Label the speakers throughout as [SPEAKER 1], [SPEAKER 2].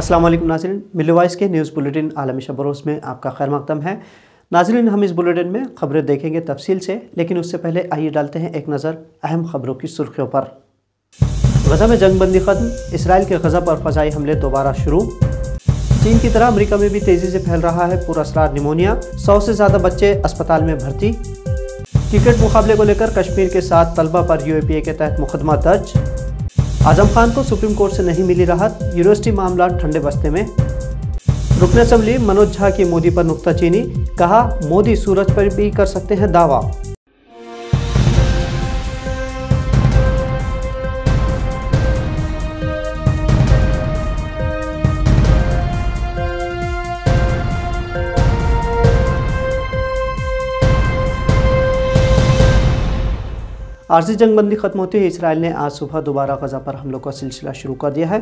[SPEAKER 1] अस्सलाम वालेकुम नाज़रीन, मिल्ली वॉइस के न्यूज़ बुलेटिन आलमी शब बरोज़ में आपका खैर मक़दम है। नाज़रीन, हम इस बुलेटिन में खबरें देखेंगे तफसील से, लेकिन उससे पहले आइए डालते हैं एक नज़र अहम खबरों की सुर्खियों पर। गज़ा में जंगबंदी ख़त्म, इसराइल के गज़ा पर फ़ज़ाई हमले दोबारा शुरू। चीन की तरह अमेरिका में भी तेज़ी से फैल रहा है पुरअसरार निमोनिया, 100 से ज़्यादा बच्चे अस्पताल में भर्ती। क्रिकेट मुकाबले को लेकर कश्मीर के 7 तलबा पर UAPA के तहत मुकदमा दर्ज। आज़म खान को सुप्रीम कोर्ट से नहीं मिली राहत, यूनिवर्सिटी मामला ठंडे बस्ते में। रुकन असम्बली मनोज झा की मोदी पर नुक्ताचीनी, कहा मोदी सूरज पर भी कर सकते हैं दावा। आर्जी जंगबंदी ख़त्म होते ही इसराइल ने आज सुबह दोबारा गज़ा पर हमलों का सिलसिला शुरू कर दिया है।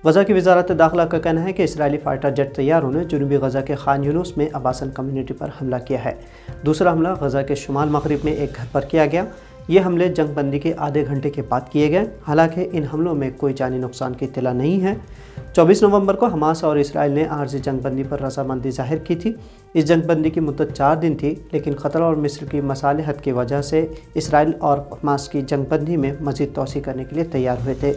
[SPEAKER 1] गज़ा की वज़ारत दाखिला का कहना है कि इसराइली फाइटर जेट तैयारों ने जनूबी गज़ा के खान यूनुस में अब्बासन कम्युनिटी पर हमला किया है। दूसरा हमला गज़ा के शुमाल मगरिब में एक घर पर किया गया। ये हमले जंगबंदी के आधे घंटे के बाद किए गए। हालांकि इन हमलों में कोई जानी नुकसान की इत्तला नहीं है। 24 नवंबर को हमास और इसराइल ने आर्जी जंगबंदी पर रजामंदी जाहिर की थी। इस जंगबंदी की मुद्दत 4 दिन थी, लेकिन क़तर और मिस्र की मसालिहत की वजह से इसराइल और हमास की जंगबंदी में मज़ीद तोसी करने के लिए तैयार हुए थे।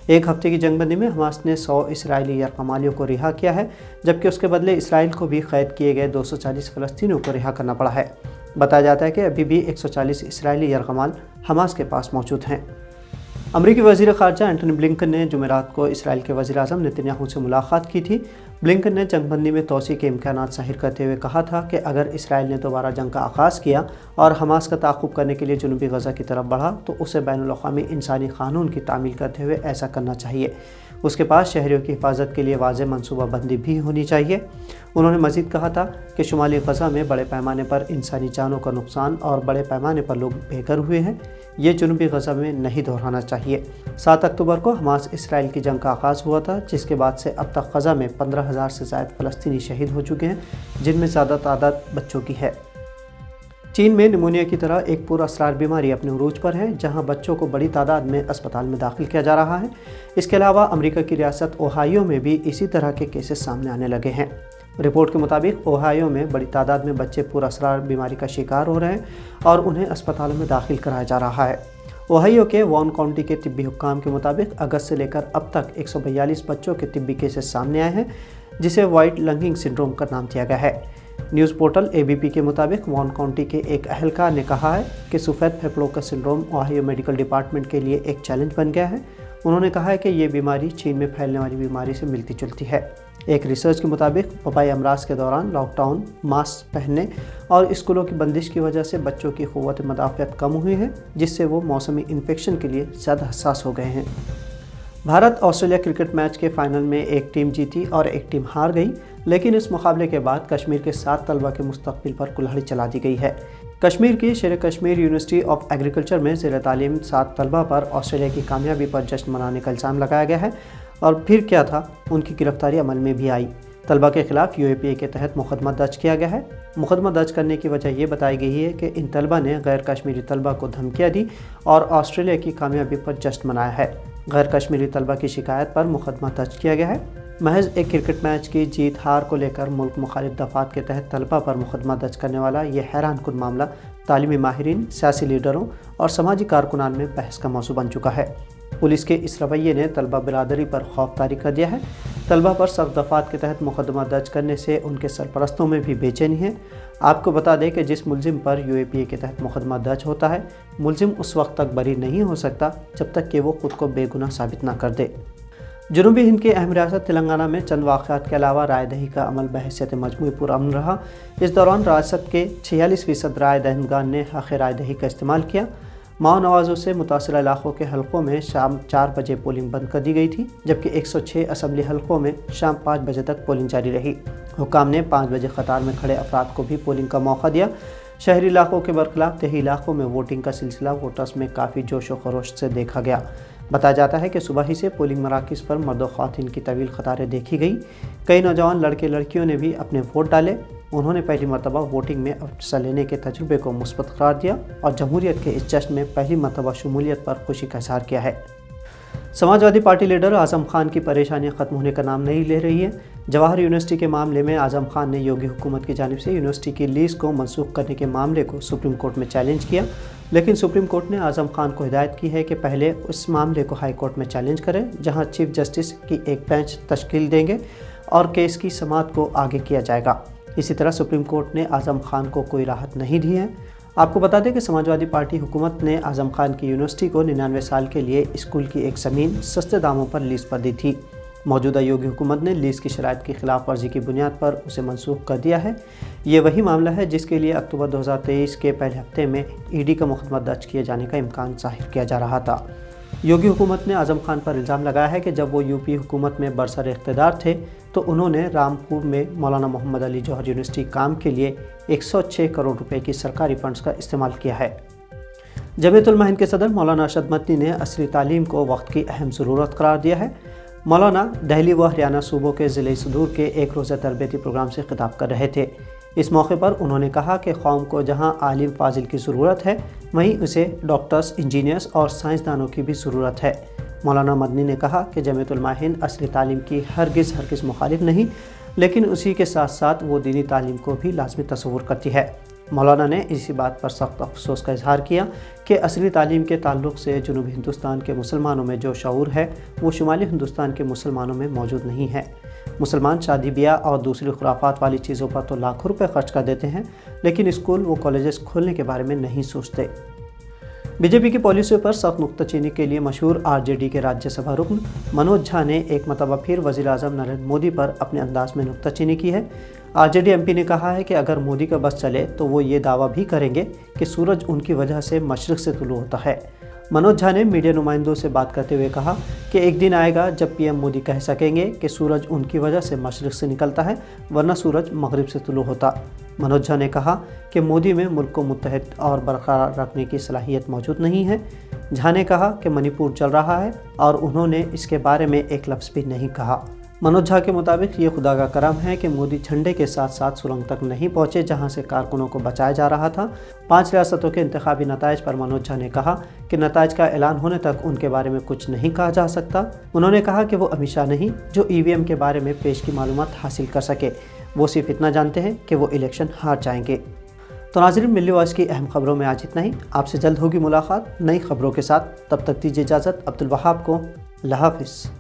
[SPEAKER 1] एक हफ्ते की जंगबंदी में हमास ने 100 इसराइली यरगमालियों को रिहा किया है, जबकि उसके बदले इसराइल को भी कैद किए गए 240 फ़लस्तीनियों को रिहा करना पड़ा है। बताया जाता है कि अभी भी 140 इसराइली यरगमाल हमास के पास मौजूद हैं। अमरीकी वज़ीर ख़ारजा एंटनी ब्लिंकन ने जुमेरात को इसराइल के वज़ीर आज़म नेतन्याहू से मुलाकात की थी। ब्लिंकन ने जंगबंदी में तोसी के इम्कानात ज़ाहिर करते हुए कहा था कि अगर इसराइल ने दोबारा जंग का आगाज़ किया और हमास का ताक़ुब करने के लिए जनूबी गज़ा की तरफ बढ़ा तो उसे बैनुल अक़वामी इंसानी क़ानून की तामील करते हुए ऐसा करना चाहिए। उसके पास शहरियों की हिफाजत के लिए वाज़ेह मनसूबाबंदी भी होनी चाहिए। उन्होंने मज़ीद कहा था कि शुमाली गज़ा में बड़े पैमाने पर इंसानी जानों का नुकसान और बड़े पैमाने पर लोग बेघर हुए हैं। ये जनूबी गज़ा में नहीं दोहराना चाहिए। 7 अक्टूबर को हमास इसराइल की जंग का आगाज़ हुआ था, जिसके बाद से अब तक गज़ा में 15,000 से ज़ायद फ़लस्तीनी शहीद हो चुके हैं, जिनमें ज़्यादा तादाद बच्चों की है। चीन में निमोनिया की तरह एक पुरअसरार बीमारी अपने उरूज पर है, जहां बच्चों को बड़ी तादाद में अस्पताल में दाखिल किया जा रहा है। इसके अलावा अमेरिका की रियासत ओहायो में भी इसी तरह के केसेस सामने आने लगे हैं। रिपोर्ट के मुताबिक ओहायो में बड़ी तादाद में बच्चे पुरअसरार बीमारी का शिकार हो रहे हैं और उन्हें अस्पतालों में दाखिल कराया जा रहा है। ओहायो के वॉन काउंटी के तिब्बी हुक्काम के मुताबिक अगस्त से लेकर अब तक 142 बच्चों के तिब्बी केसेस सामने आए हैं, जिसे वाइट लंगिंग सिंड्रोम का नाम दिया गया है। न्यूज़ पोर्टल ABP के मुताबिक वॉन काउंटी के एक अहलकार ने कहा है कि सफ़ेद फेफड़ों का सिंड्रोम ओहायो मेडिकल डिपार्टमेंट के लिए एक चैलेंज बन गया है। उन्होंने कहा है कि ये बीमारी चीन में फैलने वाली बीमारी से मिलती जुलती है। एक रिसर्च के मुताबिक वबाई अमराज के दौरान लॉकडाउन, मास्क पहनने और स्कूलों की बंदिश की वजह से बच्चों की क़ुव्वत मदाफ़ियत कम हुई है, जिससे वो मौसमी इन्फेक्शन के लिए ज़्यादा हसास हो गए हैं। भारत ऑस्ट्रेलिया क्रिकेट मैच के फाइनल में एक टीम जीती और एक टीम हार गई, लेकिन इस मुकाबले के बाद कश्मीर के 7 तलबा के मुस्तकबिल पर कुल्हाड़ी चला दी गई है। कश्मीर की शेर कश्मीर यूनिवर्सिटी ऑफ एग्रीकल्चर में ज़ेर तालीम 7 तलबा पर ऑस्ट्रेलिया की कामयाबी पर जश्न मनाने का इल्ज़ाम लगाया गया है और फिर क्या था, उनकी गिरफ्तारी अमल में भी आई। तलबा के खिलाफ UAPA के तहत मुकदमा दर्ज किया गया है। मुकदमा दर्ज करने की वजह यह बताई गई है कि इन तलबा ने गैर कश्मीरी तलबा को धमकियाँ दी और ऑस्ट्रेलिया की कामयाबी पर जश्न मनाया है। गैर कश्मीरी तलबा की शिकायत पर मुकदमा दर्ज किया गया है। महज एक क्रिकेट मैच की जीत हार को लेकर मुल्क मुखालिफ दफात के तहत तलबा पर मुकदमा दर्ज करने वाला ये हैरान कुन मामला तालीमी माहिरीन, सियासी लीडरों और समाजी कारकुनान में बहस का मौजू बन चुका है। पुलिस के इस रवैये ने तलबा बिरादरी पर खौफ तारी कर दिया है। तलबा पर सब दफात के तहत मुकदमा दर्ज करने से उनके सरपरस्तों में भी बेचैनी है। आपको बता दें कि जिस मुलजिम पर UAPA के तहत मुकदमा दर्ज होता है, मुलजिम उस वक्त तक बरी नहीं हो सकता जब तक कि वो खुद को बेगुनाह साबित ना कर दे। जनूबी हिंद की अहम रियासत तेलंगाना में चंद वाक़यात के अलावा राय दही का अमल बहैसियत मजमूई पुरअमन रहा। इस दौरान रियासत के 46% राय दहिंदगान ने हक़ राय दही का इस्तेमाल किया। माओ नवाज़ों से मुतासिर इलाक़ों के हलकों में शाम 4 बजे पोलिंग बंद कर दी गई थी, जबकि 106 असम्बली हलकों में शाम 5 बजे तक पोलिंग जारी रही। हुकाम ने 5 बजे कतार में खड़े अफराद को भी पोलिंग का मौका दिया। शहरी इलाक़ों के बरखिलाफ देही इलाक़ों में वोटिंग का सिलसिला वोटर्स में काफ़ी जोश व खरोश से देखा गया। बताया जाता है कि सुबह ही से पोलिंग मराकज़ पर मर्द व ख़वातीन की तवील कतारें देखी गई। कई नौजवान लड़के लड़कियों ने भी अपने वोट डाले। उन्होंने पहली मरतबा वोटिंग में हिस्सा लेने के तजुर्बे को मुस्बत करार दिया और जमहूरियत के इस जश्न में पहली मरतबा शमूलियत पर खुशी का इज़हार किया है। समाजवादी पार्टी लीडर आजम खान की परेशानियां खत्म होने का नाम नहीं ले रही है। जवाहर यूनिवर्सिटी के मामले में आजम खान ने योगी हुकूमत की जानिब से यूनिवर्सिटी की लीज को मनसूख करने के मामले को सुप्रीम कोर्ट में चैलेंज किया, लेकिन सुप्रीम कोर्ट ने आजम खान को हिदायत की है कि पहले उस मामले को हाई कोर्ट में चैलेंज करें, जहां चीफ जस्टिस की एक बेंच तश्कील देंगे और केस की समाअत को आगे किया जाएगा। इसी तरह सुप्रीम कोर्ट ने आजम खान को कोई राहत नहीं दी है। आपको बता दें कि समाजवादी पार्टी हुकूमत ने आजम खान की यूनिवर्सिटी को 99 साल के लिए स्कूल की एक ज़मीन सस्ते दामों पर लीज पर दी थी। मौजूदा योगी हुकूमत ने लीज की शराइत की खिलाफ वर्जी की बुनियाद पर उसे मनसूख कर दिया है। ये वही मामला है जिसके लिए अक्टूबर 2023 के पहले हफ्ते में ईडी का मुकदमा दर्ज किए जाने का इम्कान ज़ाहिर किया जा रहा था। योगी हुकूमत ने आजम खान पर इल्ज़ाम लगाया है कि जब वो यूपी हुकूमत में बरसर इख्तिदार थे तो उन्होंने रामपुर में मौलाना मोहम्मद अली जौहर यूनिवर्सिटी काम के लिए 106 करोड़ रुपए की सरकारी फंड्स का इस्तेमाल किया है। जमीयत उलमा हिंद के सदर मौलाना अरशद मदनी ने असरी तालीम को वक्त की अहम ज़रूरत करार दिया है। मौलाना दिल्ली व हरियाणा सूबों के ज़िले सदूर के एक रोज़ा तरबियती प्रोग्राम से खिताब कर रहे थे। इस मौके पर उन्होंने कहा कि कौम को जहां आलिम फाजिल की ज़रूरत है, वहीं उसे डॉक्टर्स, इंजीनियर्स और साइंसदानों की भी ज़रूरत है। मौलाना मदनी ने कहा कि जमीयत उलमा हिंद असली तालीम की हरगिज़ मुखालिफ नहीं, लेकिन उसी के साथ साथ वो दीनी तालीम को भी लाजमी तस्वुर करती है। मौलाना ने इसी बात पर सख्त अफसोस का इजहार किया कि असली तालीम के ताल्लुक़ से जनूबी हिंदुस्तान के मुसलमानों में जो शऊर है वो शुमाली हिंदुस्तान के मुसलमानों में मौजूद नहीं है। मुसलमान शादी ब्याह और दूसरी खुराफात वाली चीज़ों पर तो लाखों रुपए खर्च कर देते हैं, लेकिन स्कूल व कॉलेजेस खोलने के बारे में नहीं सोचते। बीजेपी की पॉलिसियों पर सख्त नुक्ताचीनी के लिए मशहूर आरजेडी के राज्यसभा रुकन मनोज झा ने एक मरतबा फिर वज़ीर आज़म नरेंद्र मोदी पर अपने अंदाज में नुक्ताचीनी की है। आरजेडी एमपी ने कहा है कि अगर मोदी का बस चले तो वो ये दावा भी करेंगे कि सूरज उनकी वजह से मशरिक़ से तुलू होता है। मनोज झा ने मीडिया नुमाइंदों से बात करते हुए कहा कि एक दिन आएगा जब पीएम मोदी कह सकेंगे कि सूरज उनकी वजह से मशरिक़ से निकलता है, वरना सूरज मगरिब से तुलू होता। मनोज झा ने कहा कि मोदी में मुल्क को मुत्तहिद और बरकरार रखने की सलाहियत मौजूद नहीं है। झा ने कहा कि मणिपुर चल रहा है और उन्होंने इसके बारे में एक लफ्ज़ भी नहीं कहा। मनोज झा के मुताबिक ये खुदा का करम है कि मोदी झंडे के साथ साथ सुरंग तक नहीं पहुंचे जहां से कारकुनों को बचाया जा रहा था। 5 रियासतों के इंतखाबी नताइज पर मनोज झा ने कहा कि नताइज का ऐलान होने तक उनके बारे में कुछ नहीं कहा जा सकता। उन्होंने कहा कि वो अमित शाह नहीं जो ईवीएम के बारे में पेश की मालूमात हासिल कर सके, वो सिर्फ इतना जानते हैं कि वो इलेक्शन हार जाएंगे। तो नाज़रीन, मिल्ली वॉइस की अहम खबरों में आज इतना ही। आपसे जल्द होगी मुलाकात नई खबरों के साथ। तब तक दीजिए इजाज़त। अब्दुल वहाब को अल्लाह हाफ़िज़।